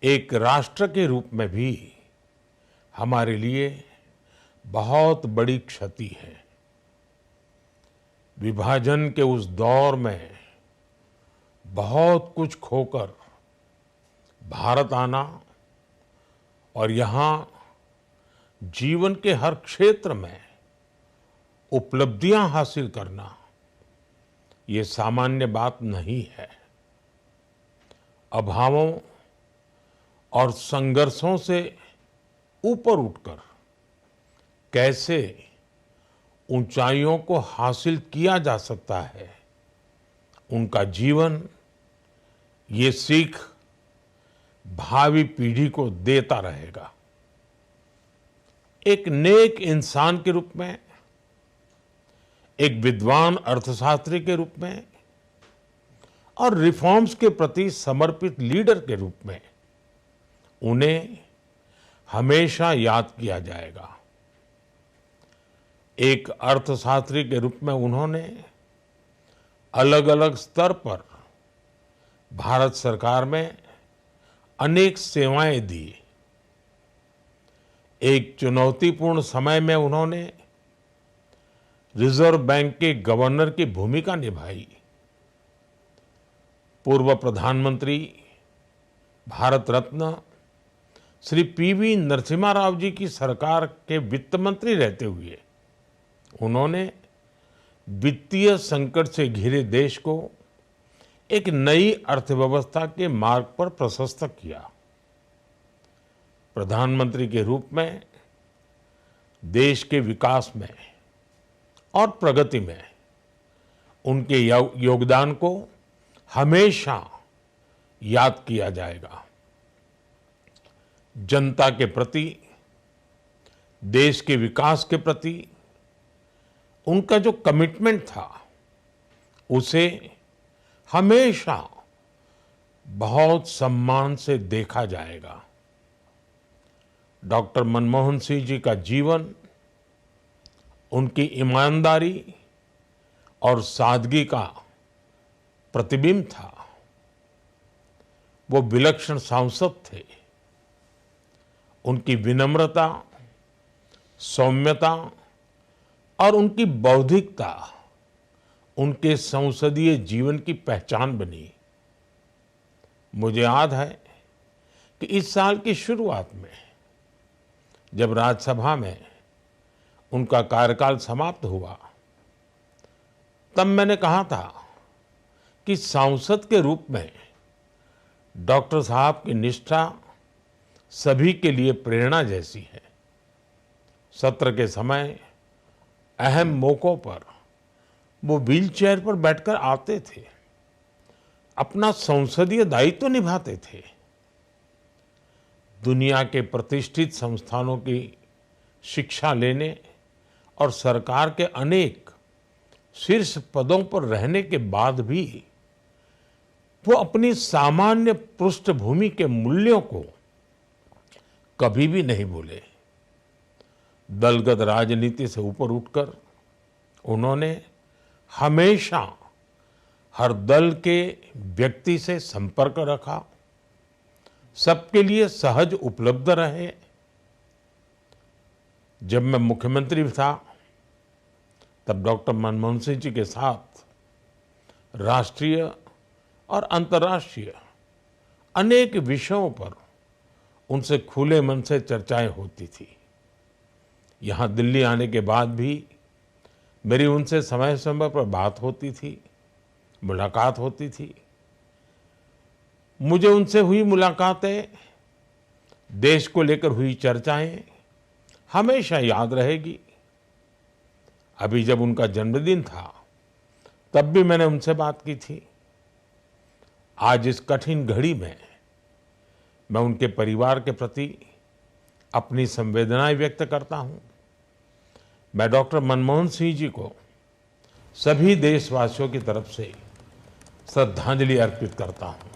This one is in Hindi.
एक राष्ट्र के रूप में भी हमारे लिए बहुत बड़ी क्षति है। विभाजन के उस दौर में बहुत कुछ खोकर भारत आना और यहाँ जीवन के हर क्षेत्र में उपलब्धियां हासिल करना, ये सामान्य बात नहीं है। अभावों और संघर्षों से ऊपर उठकर कैसे ऊंचाइयों को हासिल किया जा सकता है, उनका जीवन ये सीख भावी पीढ़ी को देता रहेगा। एक नेक इंसान के रूप में, एक विद्वान अर्थशास्त्री के रूप में और रिफॉर्म्स के प्रति समर्पित लीडर के रूप में उन्हें हमेशा याद किया जाएगा। एक अर्थशास्त्री के रूप में उन्होंने अलग अलग स्तर पर भारत सरकार में अनेक सेवाएं दी। एक चुनौतीपूर्ण समय में उन्होंने रिजर्व बैंक के गवर्नर की भूमिका निभाई। पूर्व प्रधानमंत्री भारत रत्न श्री पीवी नरसिम्हा राव जी की सरकार के वित्त मंत्री रहते हुए उन्होंने वित्तीय संकट से घिरे देश को एक नई अर्थव्यवस्था के मार्ग पर प्रशस्त किया। प्रधानमंत्री के रूप में देश के विकास में और प्रगति में उनके योगदान को हमेशा याद किया जाएगा। जनता के प्रति, देश के विकास के प्रति उनका जो कमिटमेंट था, उसे हमेशा बहुत सम्मान से देखा जाएगा। डॉक्टर मनमोहन सिंह जी का जीवन उनकी ईमानदारी और सादगी का प्रतिबिंब था। वो विलक्षण सांसद थे। उनकी विनम्रता, सौम्यता और उनकी बौद्धिकता उनके संसदीय जीवन की पहचान बनी। मुझे याद है कि इस साल की शुरुआत में जब राज्यसभा में उनका कार्यकाल समाप्त हुआ, तब मैंने कहा था कि सांसद के रूप में डॉक्टर साहब की निष्ठा सभी के लिए प्रेरणा जैसी है। सत्र के समय अहम मौकों पर वो व्हीलचेयर पर बैठकर आते थे, अपना संसदीय दायित्व निभाते थे। दुनिया के प्रतिष्ठित संस्थानों की शिक्षा लेने और सरकार के अनेक शीर्ष पदों पर रहने के बाद भी वो अपनी सामान्य पृष्ठभूमि के मूल्यों को कभी भी नहीं भूले। दलगत राजनीति से ऊपर उठकर उन्होंने हमेशा हर दल के व्यक्ति से संपर्क रखा, सबके लिए सहज उपलब्ध रहे। जब मैं मुख्यमंत्री था, तब डॉक्टर मनमोहन सिंह जी के साथ राष्ट्रीय और अंतर्राष्ट्रीय अनेक विषयों पर उनसे खुले मन से चर्चाएं होती थी। यहाँ दिल्ली आने के बाद भी मेरी उनसे समय समय पर बात होती थी, मुलाकात होती थी। मुझे उनसे हुई मुलाकातें, देश को लेकर हुई चर्चाएं हमेशा याद रहेगी। अभी जब उनका जन्मदिन था, तब भी मैंने उनसे बात की थी। आज इस कठिन घड़ी में मैं उनके परिवार के प्रति अपनी संवेदनाएं व्यक्त करता हूं। मैं डॉक्टर मनमोहन सिंह जी को सभी देशवासियों की तरफ से श्रद्धांजलि अर्पित करता हूं।